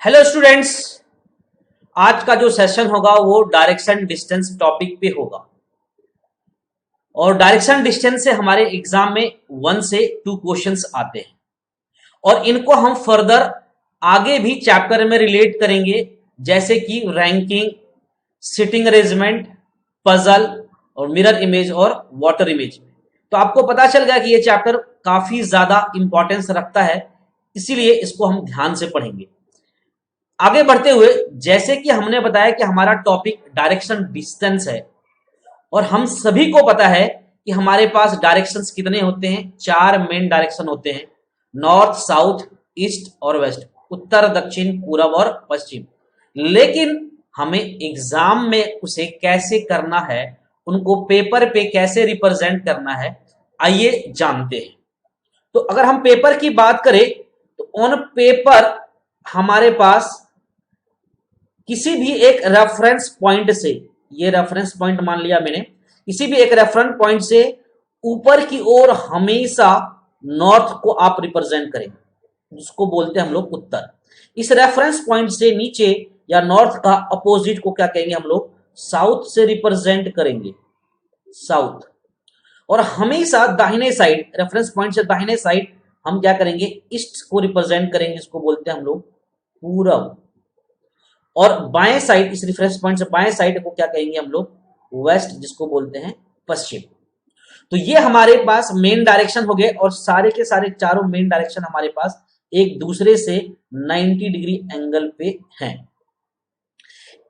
Hello students. आज का जो सेशन होगा वो डायरेक्शन डिस्टेंस टॉपिक पे होगा और डायरेक्शन डिस्टेंस से हमारे एग्जाम में 1 से 2 क्वेश्चंस आते हैं और इनको हम फर्दर आगे भी चैप्टर में रिलेट करेंगे, जैसे कि रैंकिंग, सिटिंग अरेंजमेंट, पजल और मिरर इमेज और वाटर इमेज। तो आपको पता चल गया कि ये चैप्टर काफी ज्यादा इंपॉर्टेंस रखता है, इसीलिए इसको हम ध्यान से पढ़ेंगे। आगे बढ़ते हुए, जैसे कि हमने बताया कि हमारा टॉपिक डायरेक्शन डिस्टेंस है और हम सभी को पता है कि हमारे पास डायरेक्शंस कितने होते हैं। 4 मेन डायरेक्शन होते हैं, नॉर्थ, साउथ, ईस्ट और वेस्ट, उत्तर, दक्षिण, पूरब और पश्चिम। लेकिन हमें एग्जाम में उसे कैसे करना है, उनको पेपर पे कैसे रिप्रेजेंट करना है, आइए जानते हैं। तो अगर हम पेपर की बात करें तो ऑन पेपर हमारे पास किसी भी एक रेफरेंस पॉइंट से, ये रेफरेंस पॉइंट मान लिया मैंने, किसी भी एक रेफरेंस पॉइंट से ऊपर की ओर हमेशा नॉर्थ को आप रिप्रेजेंट करेंगे, जिसको बोलते हैं हम लोग उत्तर। इस रेफरेंस पॉइंट से नीचे या नॉर्थ का अपोजिट को क्या कहेंगे हम लोग, साउथ से रिप्रेजेंट करेंगे, साउथ। और हमेशा दाहिने साइड, रेफरेंस पॉइंट से दाहिने साइड हम क्या करेंगे, ईस्ट को रिप्रेजेंट करेंगे, इसको बोलते हैं हम लोग पूरब। और बाएं साइड, इस रेफरेंस पॉइंट से बाएं साइड को क्या कहेंगे हम लोग, वेस्ट, जिसको बोलते हैं पश्चिम। तो ये हमारे पास मेन डायरेक्शन हो गए और सारे के सारे चारों मेन डायरेक्शन हमारे पास एक दूसरे से 90 डिग्री एंगल पे हैं।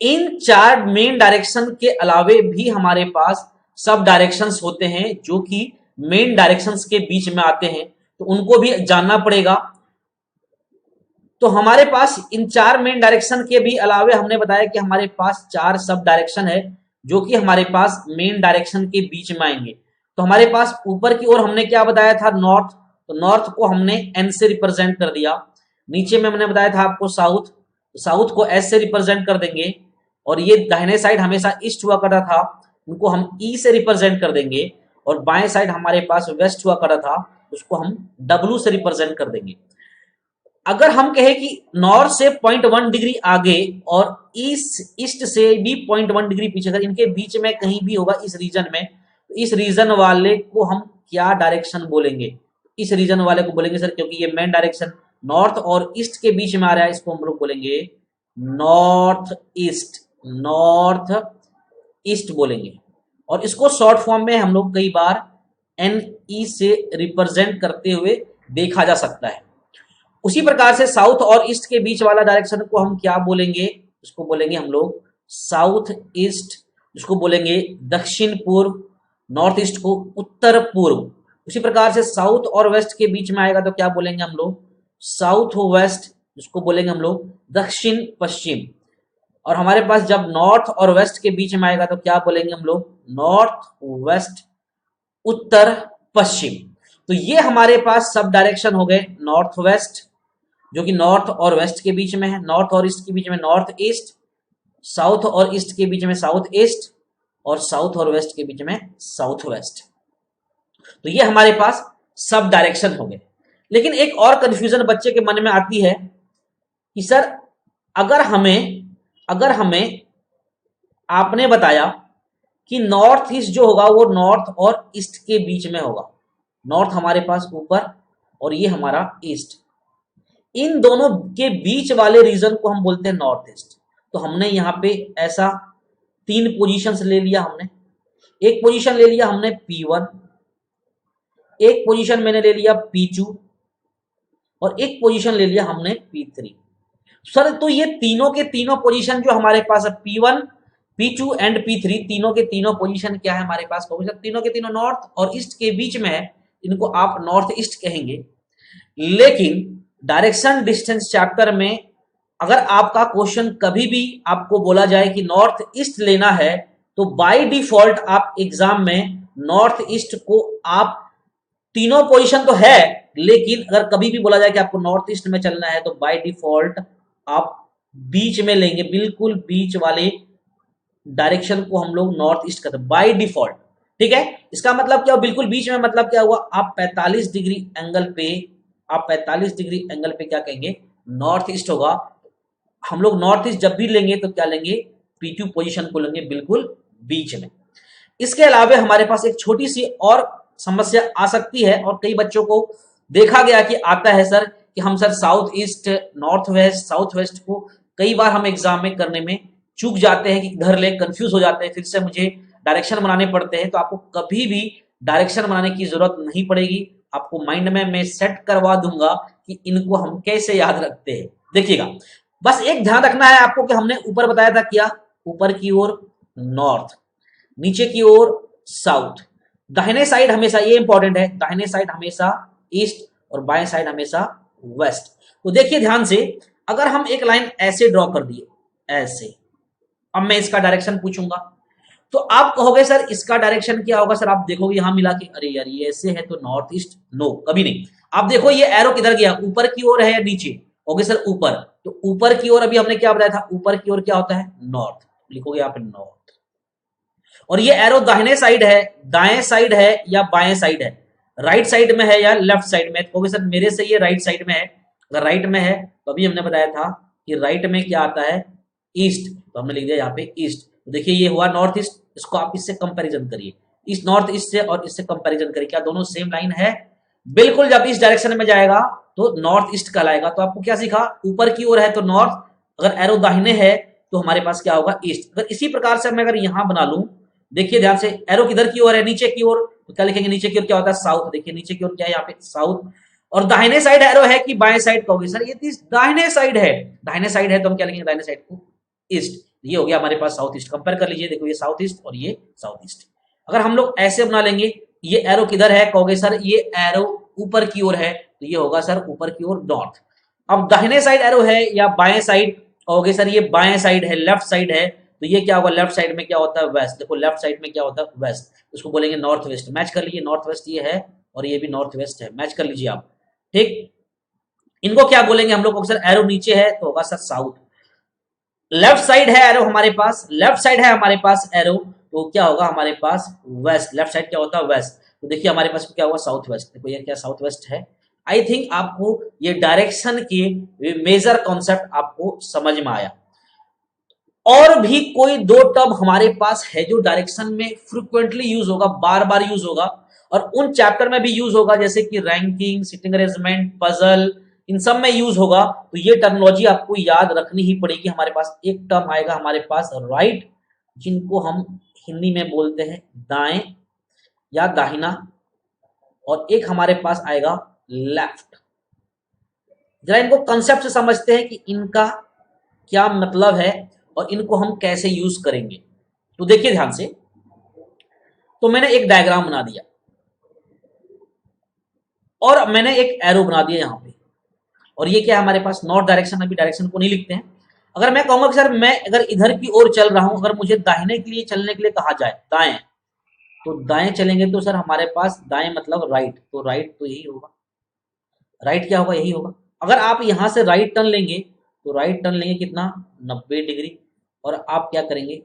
इन 4 मेन डायरेक्शन के अलावे भी हमारे पास सब डायरेक्शंस होते हैं जो कि मेन डायरेक्शंस के बीच में आते हैं, तो उनको भी जानना पड़ेगा। तो हमारे पास इन 4 मेन डायरेक्शन के भी अलावे हमने बताया कि हमारे पास 4 सब डायरेक्शन है जो कि हमारे पास मेन डायरेक्शन के बीच में आएंगे। तो हमारे पास ऊपर की ओर हमने क्या बताया था, नॉर्थ, तो नॉर्थ को हमने एन से रिप्रेजेंट कर दिया। नीचे में हमने बताया था आपको साउथ, तो साउथ को एस से रिप्रेजेंट कर देंगे। और ये दाहिने साइड हमेशा ईस्ट हुआ करता था, उनको हम ई से रिप्रेजेंट कर देंगे। और बाएं साइड हमारे पास वेस्ट हुआ करता था, उसको हम डब्ल्यू से रिप्रेजेंट कर देंगे। अगर हम कहें कि नॉर्थ से 0.1 डिग्री आगे और ईस्ट से भी 0.1 डिग्री पीछे, अगर इनके बीच में कहीं भी होगा इस रीजन में, तो इस रीजन वाले को हम क्या डायरेक्शन बोलेंगे, इस रीजन वाले को बोलेंगे सर, क्योंकि ये मेन डायरेक्शन नॉर्थ और ईस्ट के बीच में आ रहा है, इसको हम लोग बोलेंगे नॉर्थ ईस्ट, नॉर्थ ईस्ट बोलेंगे। और इसको शॉर्ट फॉर्म में हम लोग कई बार एन ई से रिप्रेजेंट करते हुए देखा जा सकता है। उसी प्रकार से साउथ और ईस्ट के बीच वाला डायरेक्शन को हम क्या बोलेंगे, इसको बोलेंगे हम लोग साउथ ईस्ट, इसको बोलेंगे दक्षिण पूर्व, नॉर्थ ईस्ट को उत्तर पूर्व। उसी प्रकार से साउथ और वेस्ट के बीच में आएगा तो क्या बोलेंगे हम लोग, साउथ वेस्ट, इसको बोलेंगे हम लोग दक्षिण पश्चिम। और हमारे पास जब नॉर्थ और वेस्ट के बीच में आएगा तो क्या बोलेंगे हम लोग, नॉर्थ वेस्ट उत्तर पश्चिम। तो ये हमारे पास सब डायरेक्शन हो गए, नॉर्थ वेस्ट जो कि नॉर्थ और वेस्ट के बीच में है, नॉर्थ और ईस्ट के बीच में नॉर्थ ईस्ट, साउथ और ईस्ट के बीच में साउथ ईस्ट, और साउथ और वेस्ट के बीच में साउथ वेस्ट। तो ये हमारे पास सब डायरेक्शन हो गए। लेकिन एक और कंफ्यूजन बच्चे के मन में आती है कि सर अगर हमें आपने बताया कि नॉर्थ ईस्ट जो होगा वो नॉर्थ और ईस्ट के बीच में होगा, नॉर्थ हमारे पास ऊपर और ये हमारा ईस्ट, इन दोनों के बीच वाले रीजन को हम बोलते हैं नॉर्थ ईस्ट। तो हमने यहाँ पे ऐसा 3 पोजीशंस ले लिया हमने। एक पोजीशन ले लिया हमने P1, एक पोजीशन मैंने ले लिया P2 और एक पोजीशन ले लिया हमने P3। सर तो ये तीनों के तीनों पोजीशन जो हमारे पास है, P1, P2 एंड P3, तीनों के तीनों पोजीशन क्या है हमारे पास, तीनों के तीनों नॉर्थ और ईस्ट के बीच में है, इनको आप नॉर्थ ईस्ट कहेंगे। लेकिन डायरेक्शन डिस्टेंस चैप्टर में अगर आपका क्वेश्चन कभी भी आपको बोला जाए कि नॉर्थ ईस्ट लेना है, तो बाय डिफॉल्ट आप एग्जाम में नॉर्थ ईस्ट को आप, तीनों पोजीशन तो है, लेकिन अगर कभी भी बोला जाए कि आपको नॉर्थ ईस्ट में चलना है तो बाय डिफॉल्ट आप बीच में लेंगे, बिल्कुल बीच वाले डायरेक्शन को हम लोग नॉर्थ ईस्ट कहते हैं बाय डिफॉल्ट। ठीक है, इसका मतलब क्या, बिल्कुल बीच में मतलब क्या हुआ, आप 45 डिग्री एंगल पे, आप 45 डिग्री एंगल पे क्या कहेंगे, नॉर्थ ईस्ट होगा। हम लोग नॉर्थ ईस्ट जब भी लेंगे तो क्या लेंगे, P2 पोजीशन को लेंगे बिल्कुल बीच में। इसके अलावा हमारे पास एक छोटी सी और समस्या आ सकती है, और कई बच्चों को देखा गया कि आता है सर कि हम sir south east, north west, south west को कई बार हम एग्जाम में करने में चूक जाते हैं कि इधर ले कंफ्यूज हो जाते हैं, फिर से मुझे डायरेक्शन बनाने पड़ते हैं। तो आपको कभी भी डायरेक्शन बनाने की जरूरत नहीं पड़ेगी, आपको माइंड में मैं सेट करवा दूंगा कि इनको हम कैसे याद रखते हैं। देखिएगा, बस एक ध्यान रखना है आपको कि हमने ऊपर बताया था क्या, ऊपर की ओर नॉर्थ, नीचे की ओर साउथ, दाहिने साइड हमेशा, ये इंपॉर्टेंट है, दाहिने साइड हमेशा ईस्ट और बाएं साइड हमेशा वेस्ट। तो देखिए ध्यान से, अगर हम एक लाइन ऐसे ड्रॉ कर दिए, ऐसे, अब मैं इसका डायरेक्शन पूछूंगा तो आप कहोगे सर इसका डायरेक्शन क्या होगा। सर आप देखोगे यहां मिला के, अरे यार ये ऐसे है तो नॉर्थ ईस्ट, नो कभी नहीं। आप देखो ये एरो किधर गया, ऊपर की ओर है या नीचे, ओके सर ऊपर, तो ऊपर की ओर अभी हमने क्या बताया था, ऊपर की ओर क्या होता है, नॉर्थ, लिखोगे यहाँ पे नॉर्थ। और ये एरो दाहिने साइड है, दाएं साइड है या बाएं साइड है, राइट साइड में है या लेफ्ट साइड में, तो सर मेरे से ये राइट साइड में है। अगर राइट में है तो अभी हमने बताया था कि राइट में क्या आता है, ईस्ट, तो हमने लिख दिया यहाँ पे ईस्ट। तो देखिए ये हुआ नॉर्थ ईस्ट, इसको आप इससे कंपैरिजन करिए, इस नॉर्थ ईस्ट से और इससे कंपैरिजन करिए, क्या दोनों सेम लाइन है, बिल्कुल। जब इस डायरेक्शन में जाएगा तो नॉर्थ ईस्ट कहलाएगा। तो आपको क्या सीखा, ऊपर की ओर है तो नॉर्थ, अगर एरो दाहिने है तो हमारे पास क्या होगा, ईस्ट। अगर इसी प्रकार से मैं अगर यहां बना लूं, देखिए ध्यान से, एरो किधर की ओर है, नीचे की ओर, तो क्या लिखेंगे, नीचे की ओर क्या होता है, साउथ। देखिए नीचे की ओर क्या है, यहाँ पे साउथ। और दाहिने साइड एरो है कि बाएं साइड कहोगे, सर ये दाहिने साइड है, दाहिने साइड है तो हम क्या लिखेंगे, दाहिने साइड को ईस्ट। ये हो गया हमारे पास साउथ ईस्ट। कंपेयर कर लीजिए, देखो ये साउथ ईस्ट और ये साउथ ईस्ट। अगर हम लोग ऐसे बना लेंगे, ये एरो किधर है कहोगे, सर ये एरो ऊपर की ओर है, तो ये होगा सर ऊपर की ओर नॉर्थ। अब दाहिने साइड एरो है या बाएं साइड कहोगे, सर ये बाएं साइड है, लेफ्ट साइड है, तो ये क्या होगा, लेफ्ट साइड में क्या होता है, वेस्ट। देखो लेफ्ट साइड में क्या होता है, वेस्ट, उसको बोलेंगे नॉर्थ वेस्ट। मैच कर लीजिए, नॉर्थ वेस्ट ये है और ये भी नॉर्थ वेस्ट है, मैच कर लीजिए आप, ठीक। इनको क्या बोलेंगे हम लोग, सर एरो नीचे है तो होगा सर साउथ। लेफ्ट साइड है एरो हमारे पास, लेफ्ट साइड है हमारे पास एरो, तो क्या होगा हमारे पास, वेस्ट। लेफ्ट साइड क्या होता है, वेस्ट। तो देखिए हमारे पास क्या होगा, साउथ वेस्ट। देखो ये क्या साउथ वेस्ट है। आई थिंक आपको ये डायरेक्शन के मेजर कॉन्सेप्ट आपको समझ में आया। और भी कोई दो टर्म हमारे पास है जो डायरेक्शन में फ्रिक्वेंटली यूज होगा, बार बार यूज होगा, और उन चैप्टर में भी यूज होगा, जैसे कि रैंकिंग, सिटिंग अरेंजमेंट, पजल, इन सब में यूज होगा। तो ये टर्मिनोलॉजी आपको याद रखनी ही पड़ेगी। हमारे पास एक टर्म आएगा हमारे पास राइट, जिनको हम हिंदी में बोलते हैं दाएं या दाहिना, और एक हमारे पास आएगा लेफ्ट। जरा इनको कंसेप्ट से समझते हैं कि इनका क्या मतलब है और इनको हम कैसे यूज करेंगे। तो देखिए ध्यान से, तो मैंने एक डायग्राम बना दिया और मैंने एक एरो बना दिया यहां पे, और ये क्या है हमारे पास, नॉर्थ डायरेक्शन। अभी डायरेक्शन को नहीं लिखते हैं। अगर मैं कहूंगा कि सर मैं अगर इधर की ओर चल रहा हूं, अगर मुझे दाहिने के लिए चलने के लिए कहा जाए, दाएं, तो दाएं चलेंगे तो सर हमारे पास दाएं मतलब राइट, तो राइट तो यही होगा, राइट क्या होगा, यही होगा। अगर आप यहां से राइट टर्न लेंगे तो राइट टर्न लेंगे कितना, 90 डिग्री, और आप क्या करेंगे,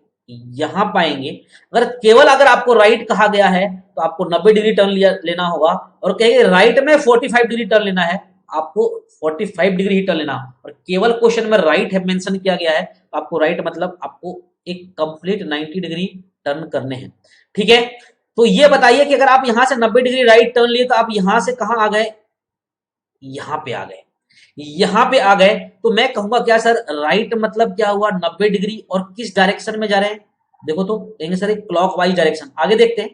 यहां पाएंगे। अगर केवल अगर आपको राइट कहा गया है तो आपको 90 डिग्री टर्न लेना होगा, और कहेंगे राइट में 45 डिग्री टर्न लेना है, आपको 45 डिग्री ही टर्न लेना। और केवल क्वेश्चन में राइट है मेंशन किया गया है, तो आपको राइट मतलब आपको एक कंप्लीट 90 डिग्री टर्न करने हैं, ठीक है। तो ये बताइए कि अगर आप यहां से 90 डिग्री राइट टर्न लिए तो आप यहां से कहां आ गए, यहां पे आ गए, यहां पे आ गए। तो मैं कहूंगा क्या सर, राइट मतलब क्या हुआ, 90 डिग्री, और किस डायरेक्शन में जा रहे हैं, देखो तो कहेंगे सर एक क्लॉकवाइज डायरेक्शन। आगे देखते हैं,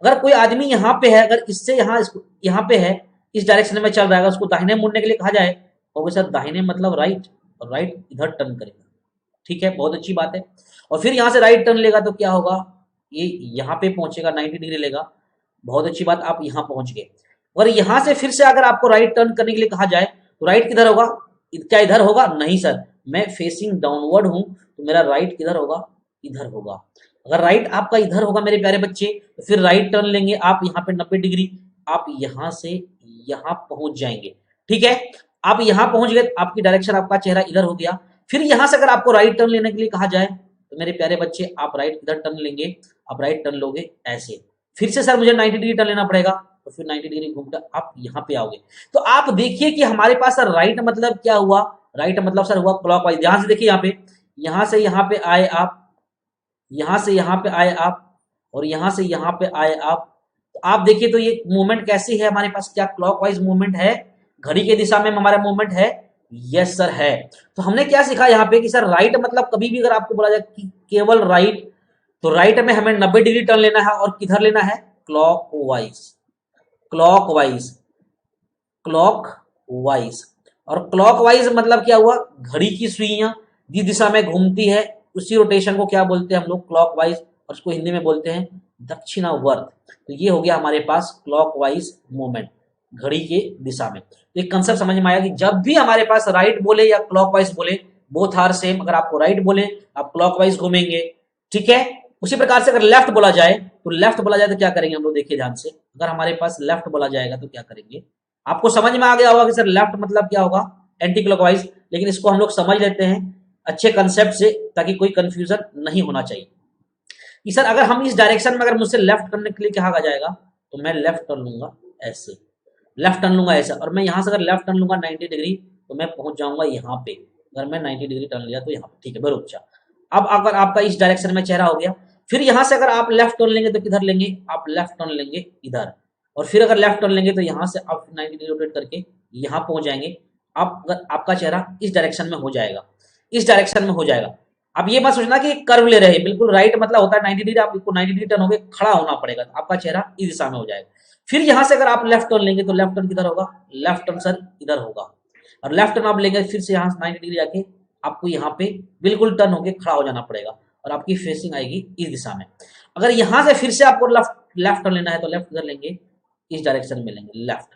अगर कोई आदमी यहां पे है, अगर इससे यहां पे है, इस डायरेक्शन में चल रहा है, उसको दाहिने मुड़ने के लिए कहा जाए, तो सर दाहिने मतलब राइट, और राइट इधर टर्न करेगा, ठीक है, बहुत अच्छी बात है। और फिर यहां से राइट टर्न लेगा तो क्या होगा, ये यहां पे पहुंचेगा, 90 डिग्री लेगा, बहुत अच्छी बात, आप यहां पहुंच गए। और यहां से फिर से अगर आपको राइट टर्न करने के लिए कहा जाए तो राइट किधर होगा, क्या इधर होगा, नहीं सर, मैं फेसिंग डाउनवर्ड हूं, तो मेरा राइट किधर होगा, इधर होगा। अगर राइट आपका इधर होगा मेरे प्यारे बच्चे, तो फिर राइट टर्न लेंगे आप यहाँ पे 90 डिग्री, आप यहां से यहां पहुंच जाएंगे, ठीक है। आप यहां पहुंच गए, आपकी डायरेक्शन, आपका चेहरा इधर हो गया। फिर यहां से अगर आपको राइट टर्न लेने के लिए कहा जाए तो मेरे प्यारे बच्चे आप राइट इधर टर्न लेंगे, आप राइट टर्न लोगे ऐसे, फिर से सर मुझे 90 डिग्री टर्न लेना पड़ेगा, तो फिर 90 डिग्री घूमकर आप यहां पे आओगे। तो आप देखिए कि हमारे पास राइट मतलब क्या हुआ, राइट मतलब सर हुआ क्लॉकवाइज। ध्यान से देखिए यहाँ से यहाँ पे आए आप, यहाँ से यहाँ पे आए आप, और यहाँ से यहाँ पे आए आप। तो आप देखिए तो ये मूवमेंट कैसी है हमारे पास, क्या क्लॉकवाइज मूवमेंट है, घड़ी के दिशा में हमारा मूवमेंट है? यस सर है। तो हमने क्या सीखा यहाँ पे कि सर राइट मतलब कभी भी अगर आपको बोला जाए कि केवल राइट, तो राइट में हमें 90 डिग्री टर्न लेना है और किधर लेना है? Clockwise, clockwise, clockwise. और क्लॉकवाइज मतलब क्या हुआ? घड़ी की सुइयां जिस दिशा में घूमती है उसी रोटेशन को क्या बोलते हैं हम लोग? क्लॉकवाइज, और उसको हिंदी में बोलते हैं दक्षिणावर्त। तो ये हो गया हमारे पास क्लॉकवाइज मूवमेंट, घड़ी के दिशा में। तो एक कंसेप्ट समझ में आया कि जब भी हमारे पास राइट बोले या क्लॉकवाइज बोले, बोथ आर सेम। अगर आपको राइट बोले आप क्लॉकवाइज घूमेंगे, ठीक है। उसी प्रकार से अगर लेफ्ट बोला जाए तो क्या करेंगे हम लोग? देखिए ध्यान से, अगर हमारे पास लेफ्ट बोला जाएगा तो क्या करेंगे? आपको समझ में आ गया होगा कि सर लेफ्ट मतलब क्या होगा? Anti clockwise. लेकिन इसको हम लोग समझ लेते हैं अच्छे कंसेप्ट से, ताकि कोई कंफ्यूजन नहीं होना चाहिए कि सर अगर हम इस डायरेक्शन में अगर मुझसे लेफ्ट करने के लिए कहा जाएगा तो मैं लेफ्ट टर्न लूंगा ऐसे, लेफ्ट टर्न लूंगा ऐसा, और मैं यहां से अगर लेफ्ट टर्न लूंगा 90 डिग्री तो मैं पहुंच जाऊंगा यहाँ पे। अगर मैं 90 डिग्री टर्न लिया तो यहाँ पे, ठीक है बरोबर। अच्छा, अब अगर आपका इस डायरेक्शन में चेहरा हो गया, फिर यहां से अगर आप लेफ्ट टर्न लेंगे तो किधर लेंगे? आप लेफ्ट टर्न लेंगे इधर, और फिर अगर लेफ्ट टर्न लेंगे तो यहाँ से आप 90 डिग्री रोटेट करके यहाँ पहुंच जाएंगे। आप अगर आपका चेहरा इस डायरेक्शन में हो जाएगा, इस डायरेक्शन में हो जाएगा। अब ये मत सोचना कि कर्व ले रहे हैं, बिल्कुल राइट मतलब होता है 90 डिग्री, आपको 90 डिग्री टर्न होके खड़ा होना पड़ेगा, आपका चेहरा इस दिशा में हो जाएगा। फिर यहां से अगर आप लेफ्ट टर्न लेंगे तो लेफ्ट टर्न किधर होगा? लेफ्ट टर्न सर इधर होगा, और लेफ्ट टर्न आप लेंगे फिर से यहाँ 90 डिग्री आके आपको यहाँ पे बिल्कुल टर्न होके खड़ा हो जाना पड़ेगा, और आपकी फेसिंग आएगी इस दिशा में। अगर यहां से फिर से आपको लेफ्ट टर्न लेना है तो लेफ्ट किधर लेंगे? इस डायरेक्शन में लेंगे लेफ्ट,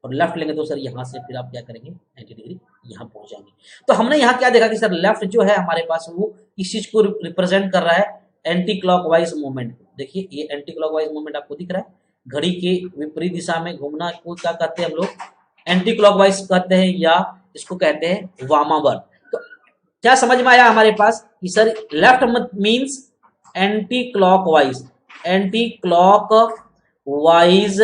और लेफ्ट लेंगे तो सर यहाँ से फिर आप क्या करेंगे? 90 डिग्री यहाँ पहुंच जाएंगे। तो हमने यहाँ क्या देखा कि सर लेफ्ट जो है हमारे पास वो इस चीज को रिप्रेजेंट कर रहा है, एंटी क्लॉकवाइज मूवमेंट। देखिए ये एंटी क्लॉकवाइज मूवमेंट आपको दिख रहा है, घड़ी के विपरीत दिशा में घूमना को क्या कहते हैं हम लोग? एंटी क्लॉकवाइज कहते हैं, या इसको कहते हैं वामावर्त। तो क्या समझ में आया हमारे पास कि sir left means anti clockwise, anti clockwise,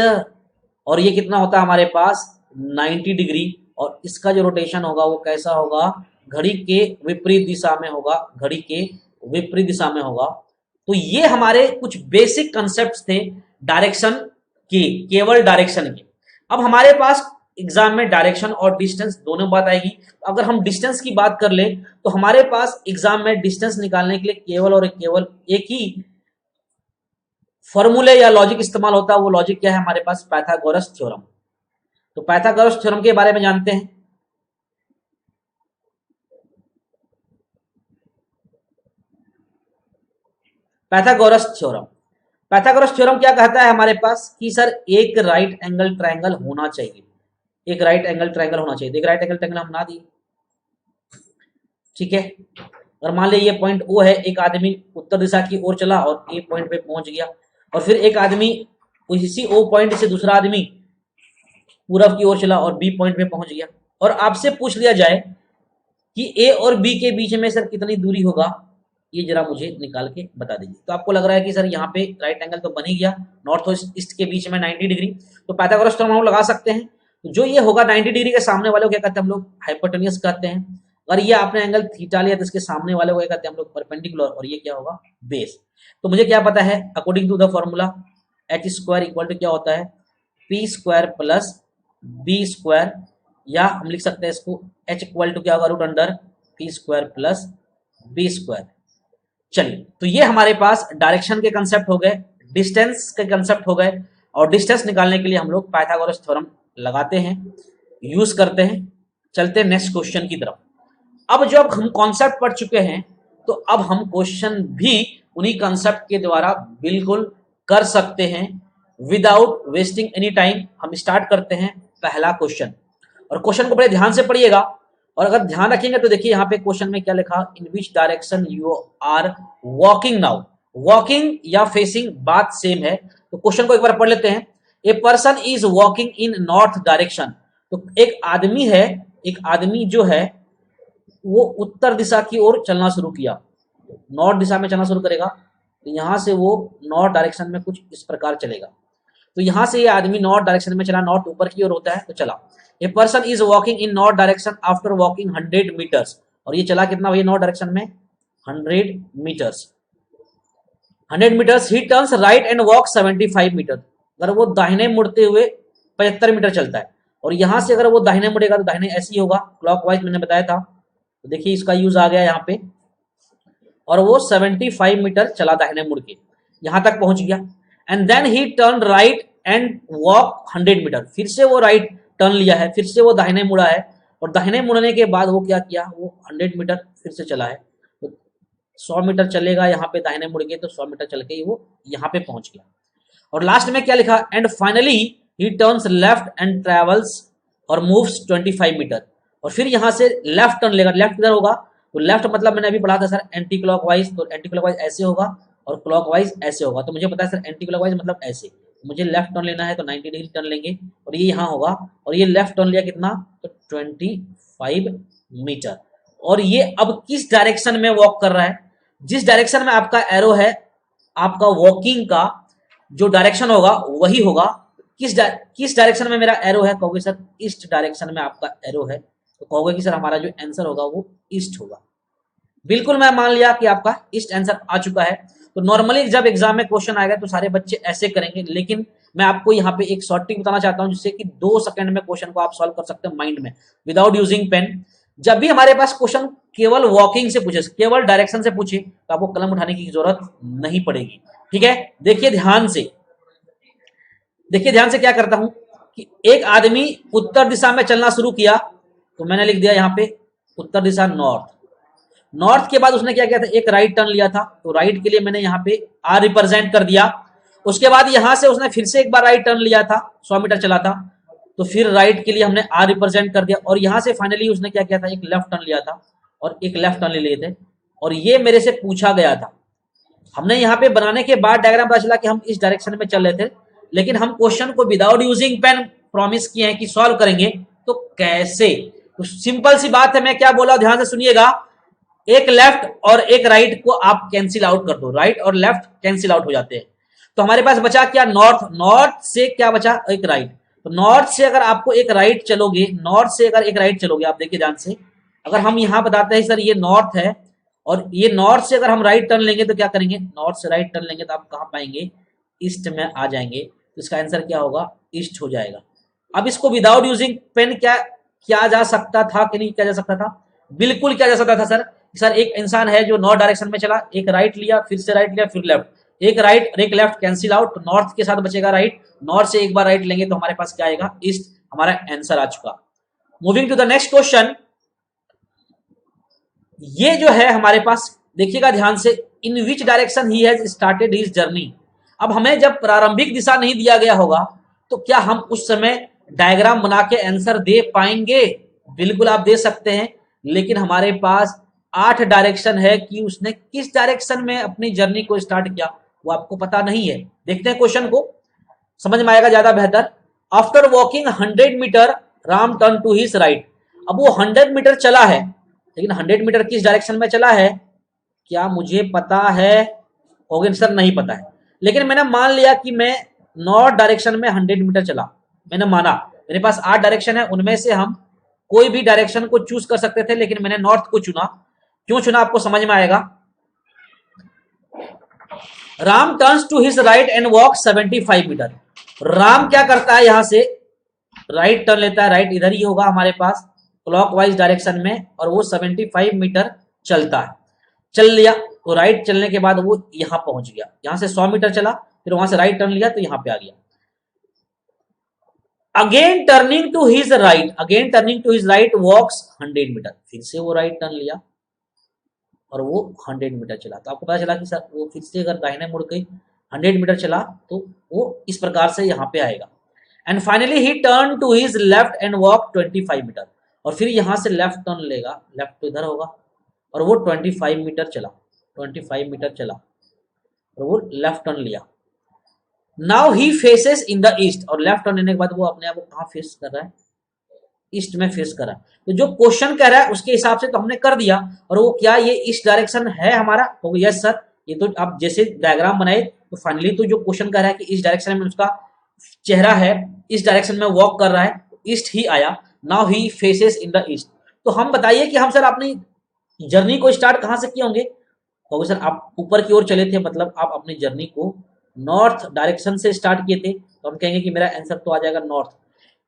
और ये कितना होता है हमारे पास? 90 डिग्री। और इसका जो रोटेशन होगा वो कैसा होगा? घड़ी के विपरीत दिशा में होगा, घड़ी के विपरीत दिशा में होगा। तो ये हमारे कुछ बेसिक कंसेप्ट्स थे डायरेक्शन के, केवल डायरेक्शन के। अब हमारे पास एग्जाम में डायरेक्शन और डिस्टेंस दोनों बात आएगी। अगर हम डिस्टेंस की बात कर ले तो हमारे पास एग्जाम में डिस्टेंस निकालने के लिए केवल और केवल एक ही फॉर्मूले या लॉजिक इस्तेमाल होता है। वो लॉजिक क्या है हमारे पास? Pythagoras theorem. तो पाइथागोरस थ्योरम के बारे में जानते हैं। पाइथागोरस थ्योरम, पाइथागोरस थ्योरम क्या कहता है हमारे पास कि सर एक राइट एंगल ट्रायंगल होना चाहिए, एक राइट एंगल ट्रायंगल होना चाहिए। एक राइट एंगल ट्रायंगल हम बना दिए, ठीक है। और मान लीजिए ये पॉइंट ओ है, एक आदमी उत्तर दिशा की ओर चला और ए पॉइंट पे पहुंच गया, और फिर एक आदमी इसी ओ पॉइंट से दूसरा आदमी पूरब की ओर चला और बी पॉइंट पे पहुंच गया। और आपसे पूछ लिया जाए कि ए और बी के बीच में सर कितनी दूरी होगा, ये जरा मुझे निकाल के बता दीजिए। तो आपको लग रहा है कि सर यहाँ पे राइट एंगल तो बन ही गया, नॉर्थ और ईस्ट के बीच में 90 डिग्री। तो पाइथागोरस थ्योरम हम लोग लगा सकते हैं। तो जो ये होगा 90 डिग्री के सामने वाले को क्या कहते हैं हम लोग? हाइपोटेन्यूज कहते हैं। अगर ये आपने एंगल थीटा लिया तो इसके सामने वाले को क्या कहते हैं हम लोग? परपेंडिकुलर, और ये क्या होगा? बेस। तो मुझे क्या पता है according to the formula H square equal to क्या होता है? P square plus B square, या हम लिख सकते हैं इसको एच इक्वल टू क्या होगा? Root under P square plus B square. चलिए, तो ये हमारे पास डायरेक्शन के कंसेप्ट हो गए, डिस्टेंस के कंसेप्ट हो गए, और डिस्टेंस निकालने के लिए हम लोग पाइथागोरस थ्योरम लगाते हैं, यूज करते हैं। चलते हैं नेक्स्ट क्वेश्चन की तरफ। अब जब हम कॉन्सेप्ट पढ़ चुके हैं तो अब हम क्वेश्चन भी उन्हीं कॉन्सेप्ट के द्वारा बिल्कुल कर सकते हैं विदाउट वेस्टिंग एनी टाइम। हम स्टार्ट करते हैं पहला क्वेश्चन, और क्वेश्चन को बड़े ध्यान से पढ़िएगा। और अगर ध्यान रखेंगे तो देखिए यहाँ पे क्वेश्चन में क्या लिखा? In which direction you are walking now. Walking या फेसिंग बात सेम है। तो क्वेश्चन को एक बार पढ़ लेते हैं। A person is walking in north direction. तो एक आदमी है, एक आदमी जो है वो उत्तर दिशा की ओर चलना शुरू किया, नॉर्थ दिशा में चलना शुरू करेगा। तो यहां से वो नॉर्थ डायरेक्शन में कुछ इस प्रकार चलेगा। तो यहां से ये आदमी नॉर्थ डायरेक्शन में चला, नॉर्थ ऊपर की ओर होता है तो चला। A person is walking in north direction after walking 100 metres, और ये चला कितना भैया नॉर्थ डायरेक्शन में 100 metres. 100 metres he turns right and walk 75 metre, अगर वो दाहिने मुड़ते हुए 75 मीटर चलता है, और यहां से अगर वो दाहिने मुड़ेगा तो दाहिने ऐसे ही होगा क्लॉकवाइज, मैंने बताया था। तो देखिए इसका यूज आ गया यहाँ पे, और वो 75 मीटर चला दाहिने मुड़ के, यहां तक पहुंच गया। And then he turn right and walk 100 metre, फिर से वो राइट टर्न लिया है, फिर से वो दाहिने मुड़ा है, और दाहिने मुड़ने के बाद वो क्या किया, वो 100 मीटर फिर से चला है। तो 100 मीटर चलेगा यहाँ पे दाहिने मुड़ के, तो 100 मीटर चल के वो यहाँ पे पहुंच गया। और लास्ट में क्या लिखा, and finally he turns left and travels और मूव्स 25 मीटर, और फिर यहाँ से लेफ्ट टर्न लेगा। लेफ्ट किधर होगा, तो लेफ्ट मतलब मैंने अभी पढ़ा था सर एंटी क्लॉकवाइज, तो एंटी क्लॉकवाइज ऐसे होगा और क्लॉकवाइज ऐसे होगा। तो मुझे पता है सर एंटी क्लॉकवाइज मतलब ऐसे, मुझे लेफ्ट टर्न लेना है तो 90 डिग्री टर्न लेंगे, और ये यहाँ होगा, और ये लेफ्ट टर्न लिया कितना, तो 25 मीटर। और ये अब किस डायरेक्शन में वॉक कर रहा है, जिस डायरेक्शन में आपका एरो है, आपका वॉकिंग का जो डायरेक्शन होगा वही होगा। किस डायरेक्शन में मेरा एरो है, कहोगे सर ईस्ट डायरेक्शन में आपका एरो है, तो कहोगे कि सर हमारा जो आंसर होगा वो ईस्ट होगा। बिल्कुल मैं मान लिया कि आपका ईस्ट आंसर आ चुका है। तो नॉर्मली जब एग्जाम में क्वेश्चन आएगा तो सारे बच्चे ऐसे करेंगे, लेकिन मैं आपको यहाँ पे एक शॉर्ट ट्रिक बताना चाहता हूँ, जिससे कि 2 सेकंड में क्वेश्चन को आप सॉल्व कर सकते हैं माइंड में विदाउट यूजिंग पेन। जब भी हमारे पास क्वेश्चन केवल वॉकिंग से पूछे, केवल डायरेक्शन से पूछे, तो आपको कलम उठाने की जरूरत नहीं पड़ेगी। ठीक है, देखिए ध्यान से, देखिए ध्यान से क्या करता हूं कि एक आदमी उत्तर दिशा में चलना शुरू किया, तो मैंने लिख दिया यहाँ पे उत्तर दिशा नॉर्थ। नॉर्थ के बाद उसने क्या किया था, एक राइट टर्न लिया था, तो राइट के लिए मैंने यहाँ पे आर रिप्रेजेंट कर दिया। उसके बाद यहां से उसने फिर से एक बार राइट टर्न लिया था, 100 मीटर चला था, तो फिर राइट के लिए हमने आर रिप्रेजेंट कर दिया। और यहां से फाइनली उसने क्या किया था, एक लेफ्ट टर्न लिया था, और एक लेफ्ट टर्न ले लिए थे, और ये मेरे से पूछा गया था। हमने यहाँ पे बनाने के बाद डायग्राम पता चला कि हम इस डायरेक्शन में चल रहे थे, लेकिन हम क्वेश्चन को विदाउट यूजिंग पेन प्रॉमिस किए हैं कि सॉल्व करेंगे। तो कैसे, तो सिंपल सी बात है, मैं क्या बोला ध्यान से सुनिएगा। एक लेफ्ट और एक राइट को आप कैंसिल आउट कर दो, राइट और लेफ्ट कैंसिल आउट हो जाते हैं। तो हमारे पास बचा क्या, नॉर्थ। नॉर्थ से क्या बचा, एक राइट। तो नॉर्थ से अगर आपको एक राइट चलोगे, नॉर्थ से अगर एक राइट चलोगे, आप देखिए ध्यान से, अगर हम यहां बताते हैं सर ये नॉर्थ है, और ये नॉर्थ से अगर हम राइट टर्न लेंगे तो क्या करेंगे, नॉर्थ से राइट टर्न लेंगे तो आप कहां पाएंगे, ईस्ट में आ जाएंगे। तो इसका आंसर क्या होगा, ईस्ट हो जाएगा। अब इसको विदाउट यूजिंग पेन क्या किया जा सकता था कि नहीं किया जा सकता था, बिल्कुल किया जा सकता था सर। सर एक इंसान है जो नॉर्थ डायरेक्शन में चला, एक राइट लिया, फिर से राइट लिया, फिर लेफ्ट, एक राइट और एक लेफ्ट कैंसिल आउट, तो नॉर्थ के साथ बचेगा राइट। नॉर्थ से एक बार राइट लेंगे तो हमारे पास क्या आएगा, ईस्ट। हमारा आंसर आ चुका। Moving to the next question, ये जो है हमारे पास देखिएगा ध्यान से, in which direction he has started his journey. अब हमें जब प्रारंभिक दिशा नहीं दिया गया होगा तो क्या हम उस समय डायग्राम बना के आंसर दे पाएंगे, बिल्कुल आप दे सकते हैं। लेकिन हमारे पास 8 डायरेक्शन है कि उसने किस डायरेक्शन में अपनी जर्नी को स्टार्ट किया वो आपको पता नहीं है। देखते हैं क्वेश्चन को, समझ में आएगा ज्यादा बेहतर। After walking 100 metre Ram turn to his right. अब वो 100 मीटर चला है, लेकिन 100 मीटर किस डायरेक्शन में चला है, क्या मुझे पता है, होगा सर नहीं पता है। लेकिन मैंने मान लिया कि मैं नॉर्थ डायरेक्शन में 100 मीटर चला, मैंने माना। मेरे पास 8 डायरेक्शन है, उनमें से हम कोई भी डायरेक्शन को चूज कर सकते थे, लेकिन मैंने नॉर्थ को चुना। क्यों चुना आपको समझ में आएगा। Ram turns to his right and walk 75 metre. Ram क्या करता है, यहां से राइट टर्न लेता है, राइट इधर ही होगा हमारे पास क्लॉकवाइज डायरेक्शन में, और वो 75 मीटर चलता है। चल लिया तो राइट चलने के बाद वो यहां पहुंच गया, यहां से 100 मीटर चला, फिर वहां से राइट टर्न लिया तो यहां पे आ गया। Again turning to his right, again turning to his right walks 100 metre, फिर से वो राइट टर्न लिया और वो 100 मीटर चला। तो आपको पता चला कि सर वो फिर से अगर दाहिने मुड़ के 100 मीटर चला तो वो इस प्रकार से यहाँ पे आएगा। And finally he turn to his left and walk 25 metre, और फिर यहाँ से लेफ्ट टर्न लेगा, लेफ्ट तो इधर होगा, और वो 25 मीटर चला, 25 मीटर चला और वो लेफ्ट टर्न लिया। Now he faces in the east, और लेफ्ट टर्न लेने के बाद वो अपने आप को कहाँ फेस कर रहा है, ईस्ट में फेस कर रहा है। तो जो क्वेश्चन कह रहा है उसके हिसाब से तो हमने कर दिया, और वो क्या ये ईस्ट डायरेक्शन है हमारा, तो यस सर। ये तो आप जैसे डायग्राम बनाए तो फाइनली तो जो क्वेश्चन कह रहा है कि इस डायरेक्शन में उसका चेहरा है, इस डायरेक्शन में वॉक कर रहा है, ईस्ट ही आया, now he faces in the east. तो हम बताइए कि हम सर अपनी जर्नी को स्टार्ट कहाँ से किए होंगे? तो सर आप ऊपर की ओर चले थे, मतलब आप अपनी जर्नी को नॉर्थ डायरेक्शन से स्टार्ट किए थे, तो हम कहेंगे कि मेरा आंसर तो आ जाएगा नॉर्थ।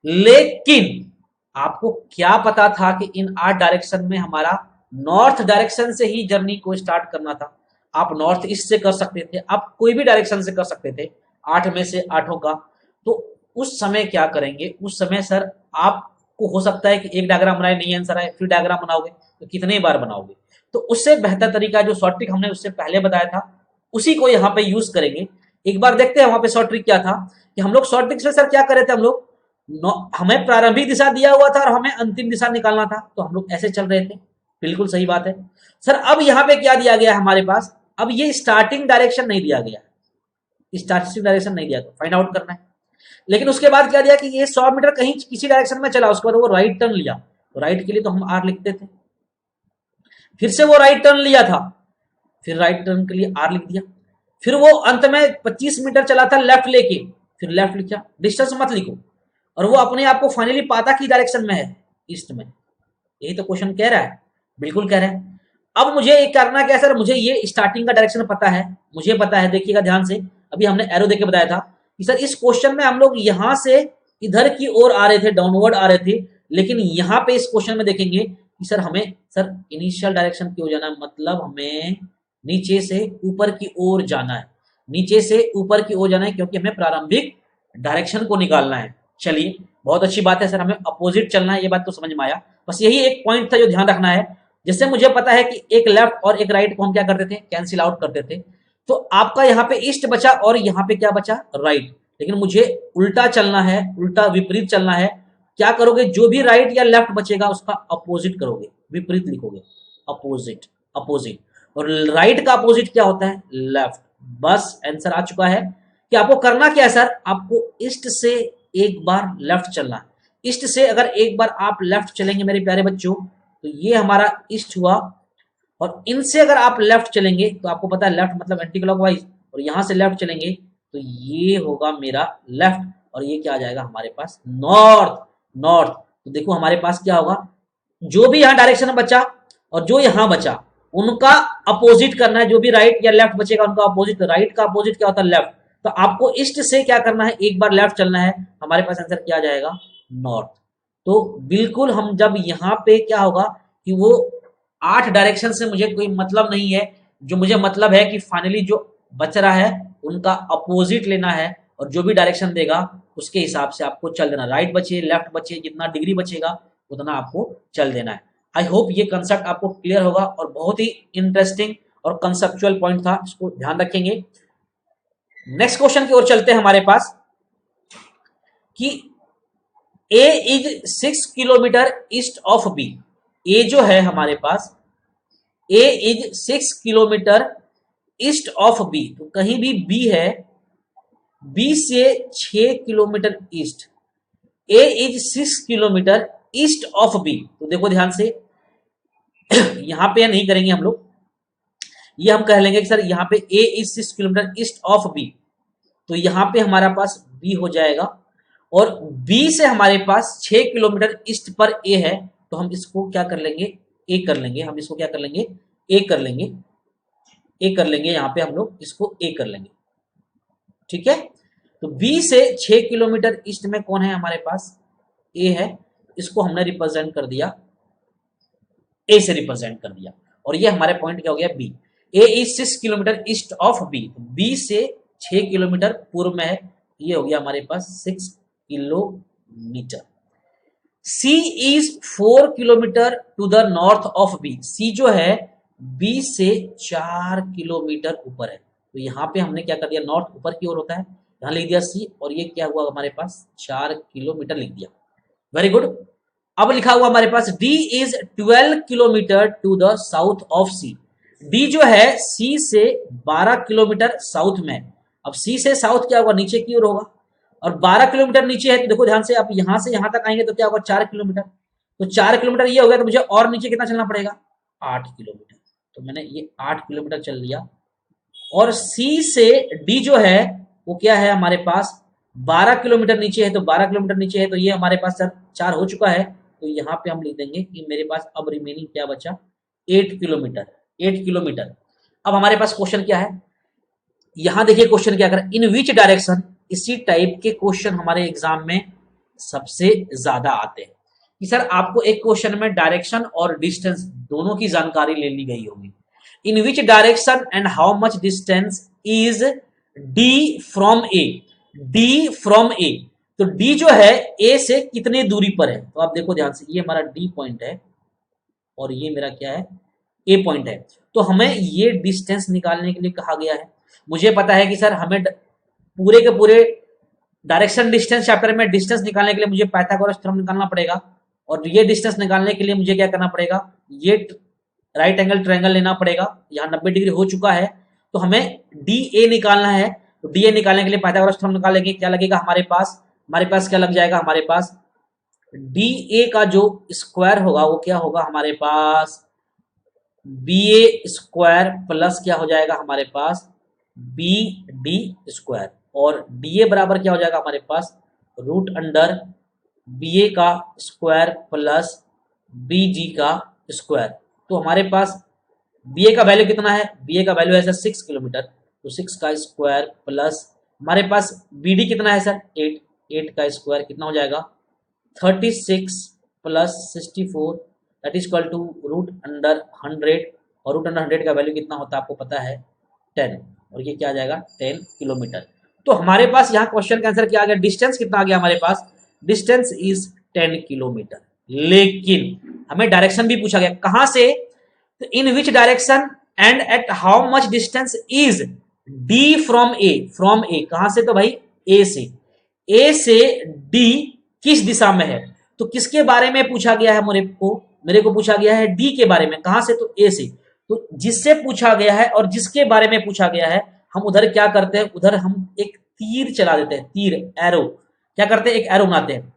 लेकिन आपको क्या पता था कि इन 8 डायरेक्शन में हमारा नॉर्थ डायरेक्शन से ही जर्नी को स्टार्ट करना था? आप नॉर्थ ईस्ट से कर सकते थे, आप कोई भी डायरेक्शन से कर सकते थे, 8 में से 8 का। तो उस समय क्या करेंगे? उस समय सर आपको हो सकता है कि एक डायग्राम बनाए नहीं आंसर आए, फिर डायग्राम बनाओगे तो कितनी बार बनाओगे? तो उससे बेहतर तरीका जो शॉर्ट ट्रिक हमने उससे पहले बताया था, उसी को यहाँ पे यूज करेंगे। एक बार देखते हैं वहां पे शॉर्ट ट्रिक क्या था। कि हम लोग शॉर्ट ट्रिक से सर क्या कर रहे थे, हम लोग हमें प्रारंभिक दिशा दिया हुआ था और हमें अंतिम दिशा निकालना था, तो हम लोग ऐसे चल रहे थे। बिल्कुल सही बात है सर। अब यहाँ पे क्या दिया गया है हमारे पास? अब ये स्टार्टिंग डायरेक्शन नहीं दिया गया, स्टार्टिंग डायरेक्शन नहीं दिया, तो फाइंड आउट करना है। लेकिन उसके बाद क्या दिया कि ये 100 मीटर कहीं किसी डायरेक्शन में चला, उसके बाद वो राइट टर्न लिया, तो राइट के लिए तो हम आर लिखते थे। फिर से वो राइट टर्न लिया था, फिर राइट टर्न के लिए आर लिख दिया। फिर वो अंत में 25 मीटर चला था लेफ्ट लेके, फिर लेफ्ट लिखा। डिस्टेंस मत लिखो। और वो अपने आप को फाइनली पाता की डायरेक्शन में है, ईस्ट में। यही तो क्वेश्चन कह रहा है, बिल्कुल कह रहा है। अब मुझे एक करना क्या है सर, मुझे ये स्टार्टिंग का डायरेक्शन पता है, मुझे पता है, देखिएगा ध्यान से। अभी हमने एरो देके बताया था कि सर इस क्वेश्चन में हम लोग यहां से इधर की ओर आ रहे थे, डाउनवर्ड आ रहे थे। लेकिन यहाँ पे इस क्वेश्चन में देखेंगे कि सर हमें सर इनिशियल डायरेक्शन की ओर जाना है, मतलब हमें नीचे से ऊपर की ओर जाना है, नीचे से ऊपर की ओर जाना है, क्योंकि हमें प्रारंभिक डायरेक्शन को निकालना है। चलिए बहुत अच्छी बात है सर, हमें अपोजिट चलना है, ये बात तो समझ में आया। बस यही एक पॉइंट था जो ध्यान रखना है। जिससे मुझे पता है कि एक लेफ्ट और एक राइट को हम क्या करते थे, कैंसिल आउट करते थे। तो आपका यहाँ पे ईस्ट बचा और यहाँ पे क्या बचा, राइट। लेकिन मुझे उल्टा चलना है, उल्टा विपरीत चलना है। क्या करोगे? जो भी राइट या लेफ्ट बचेगा उसका अपोजिट करोगे, विपरीत लिखोगे, अपोजिट। अपोजिट और राइट का अपोजिट क्या होता है? लेफ्ट। बस आंसर आ चुका है। कि आपको करना क्या है सर, आपको ईस्ट से एक बार लेफ्ट चलना है। ईस्ट से अगर एक बार आप लेफ्ट चलेंगे मेरे प्यारे बच्चों, तो ये हमारा ईस्ट हुआ। और इनसे अगर आप लेफ्ट चलेंगे तो आपको पता है लेफ्ट मतलब एंटी क्लॉकवाइज, और यहां से लेफ्ट चलेंगे तो ये होगा मेरा लेफ्ट, और ये क्या आ जाएगा हमारे पास, नॉर्थ। नॉर्थ। तो देखो हमारे पास क्या होगा, जो भी यहां डायरेक्शन बचा और जो यहां बचा उनका अपोजिट करना है। जो भी राइट या लेफ्ट बचेगा उनका अपोजिट, राइट का अपोजिट क्या होता है, लेफ्ट। तो आपको ईस्ट से क्या करना है, एक बार लेफ्ट चलना है। हमारे पास आंसर क्या आ जाएगा, नॉर्थ। तो बिल्कुल हम जब यहां पे क्या होगा कि वो 8 डायरेक्शन से मुझे कोई मतलब नहीं है, जो मुझे मतलब है कि फाइनली जो बच रहा है उनका अपोजिट लेना है, और जो भी डायरेक्शन देगा उसके हिसाब से आपको चल देना, राइट बचे लेफ्ट बचे, जितना डिग्री बचेगा उतना आपको चल देना है। आई होप ये कंसेप्ट आपको क्लियर होगा, और बहुत ही इंटरेस्टिंग और कंसेप्चुअल पॉइंट था, इसको ध्यान रखेंगे। नेक्स्ट क्वेश्चन की ओर चलते हैं हमारे पास कि A is 6 kilometre east of B. A जो है हमारे पास, A is 6 kilometre east of B, तो कहीं भी बी है, बी से 6 kilometre east. A is 6 kilometre east of B. तो देखो ध्यान से, यहां पे नहीं करेंगे हम लोग, ये हम कह लेंगे कि सर यहाँ पे A is 6 kilometre east of B. तो यहां पे हमारा पास बी हो जाएगा, और बी से हमारे पास 6 किलोमीटर ईस्ट पर ए है, तो हम इसको क्या कर लेंगे, ए कर लेंगे। हम इसको क्या कर लेंगे, ए कर लेंगे, ए कर लेंगे। यहां पे हम लोग इसको ए कर लेंगे, ठीक है। तो बी से 6 किलोमीटर ईस्ट में कौन है हमारे पास, ए है। इसको हमने रिप्रेजेंट कर दिया, ए से रिप्रेजेंट कर दिया, और ये हमारे पॉइंट क्या हो गया, B. A is 6 kilometre east of B, B से 6 किलोमीटर पूर्व में है, ये हो गया हमारे पास 6 kilometre. C is 4 kilometre to the north of B. C जो है बी से 4 किलोमीटर ऊपर है, तो यहां पे हमने क्या कर दिया, नॉर्थ ऊपर की ओर होता है, यहां लिख दिया सी, और ये क्या हुआ हमारे पास 4 किलोमीटर लिख दिया। Very good. अब लिखा हुआ हमारे पास D is 12 kilometre to the south of C. D जो है सी से 12 किलोमीटर साउथ में। अब सी से साउथ क्या होगा, नीचे की ओर होगा, और 12 किलोमीटर नीचे है, तो देखो ध्यान से, आप यहां से यहां तक आएंगे तो क्या होगा, 4 किलोमीटर। तो 4 किलोमीटर ये हो गया, तो मुझे और नीचे कितना चलना पड़ेगा, 8 किलोमीटर। तो मैंने ये 8 किलोमीटर चल लिया। और सी से डी जो है वो क्या है हमारे पास, 12 किलोमीटर नीचे है, तो 12 किलोमीटर नीचे है, तो ये हमारे पास सर 4 हो चुका है, तो यहाँ पे हम लिख देंगे कि मेरे पास अब रिमेनिंग क्या बचा, 8 किलोमीटर। 8 किलोमीटर। अब हमारे पास क्वेश्चन क्या है, यहां देखिए क्वेश्चन क्या कर, इन विच डायरेक्शन, इसी टाइप के क्वेश्चन हमारे एग्जाम में सबसे ज्यादा आते हैं कि सर आपको एक क्वेश्चन में डायरेक्शन और डिस्टेंस दोनों की जानकारी ले ली गई होगी। In which direction and how much distance is D from A, D from A, तो डी जो है ए से कितनी दूरी पर है, तो आप देखो ध्यान से, ये हमारा डी पॉइंट है और ये मेरा क्या है, ए पॉइंट है, तो हमें ये डिस्टेंस निकालने के लिए कहा गया है। मुझे पता है कि सर हमें पूरे के पूरे डायरेक्शन डिस्टेंस चैप्टर में डिस्टेंस निकालने के लिए मुझे पाइथागोरस थ्योरम निकालना पड़ेगा, और ये डिस्टेंस निकालने के लिए मुझे क्या करना पड़ेगा, ये राइट एंगल ट्रायंगल लेना पड़ेगा, यहाँ 90 डिग्री हो चुका है, तो हमें डी ए निकालना है, तो डी ए निकालने के लिए पाइथागोरस थ्योरम निकालेंगे, क्या लगेगा हमारे पास क्या लग जाएगा, हमारे पास डी ए का जो स्क्वायर होगा वो क्या होगा हमारे पास, बी ए स्क्वायर प्लस क्या हो जाएगा हमारे पास, बी डी स्क्वायर, और डी ए बराबर क्या हो जाएगा हमारे पास, रूट अंडर बी ए का स्क्वायर प्लस बी जी का स्क्वायर। तो हमारे पास बी ए का वैल्यू कितना है, बी ए का वैल्यू है सर 6 किलोमीटर, तो 6 का स्क्वायर प्लस हमारे पास बी डी कितना है सर 8, 8 का स्क्वायर कितना हो जाएगा 36 plus 64, that is equal to root under 100, और रूट अंडर 100 का वैल्यू कितना होता है आपको पता है 10, और ये क्या आ जाएगा 10 किलोमीटर। तो हमारे पास यहाँ क्वेश्चन का आंसर क्या आ गया, डिस्टेंस कितना आ गया हमारे पास, डिस्टेंस इज 10 किलोमीटर। लेकिन हमें डायरेक्शन भी पूछा गया, कहां से, तो in which direction and at how much distance is D from A, from A कहां से, तो भाई ए से, ए से डी किस दिशा में है, तो किसके बारे में पूछा गया है, मेरे को पूछा गया है डी के बारे में, कहां से, तो ए से, तो जिससे पूछा गया है और जिसके बारे में पूछा गया है हम उधर क्या करते हैं, उधर हम एक तीर चला देते हैं, तीर एरो, क्या करते हैं एक एरो बनाते हैं।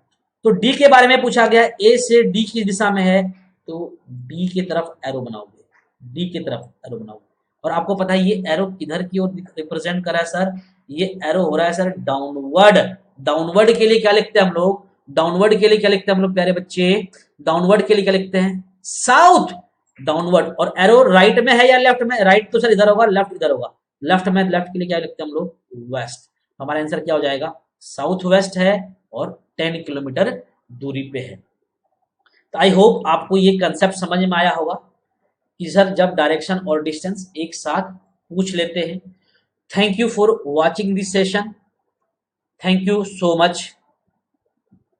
तो डी के बारे में पूछा गया है, ए से डी किस दिशा में है, तो डी की तरफ एरो बनाओगे, डी की तरफ एरो बनाओगे, और आपको पता है ये एरो किधर की ओर रिप्रेजेंट कर रहा है सर, ये एरो हो रहा है सर डाउनवर्ड। डाउनवर्ड के लिए क्या लिखते हैं हम लोग, डाउनवर्ड के लिए क्या लिखते हैं हम लोग प्यारे बच्चे, डाउनवर्ड के लिए क्या लिखते हैं साउथ, डाउनवर्ड, और एरो राइट में है या लेफ्ट में, राइट तो सर इधर होगा, लेफ्ट इधर होगा, लेफ्ट में, लेफ्ट के लिए क्या लिखते हैं हम लोग वेस्ट, हमारा आंसर क्या हो जाएगा साउथ वेस्ट है और 10 किलोमीटर दूरी पे है। तो आई होप आपको ये कंसेप्ट समझ में आया होगा कि सर जब डायरेक्शन और डिस्टेंस एक साथ पूछ लेते हैं। Thank you for watching this session, thank you so much.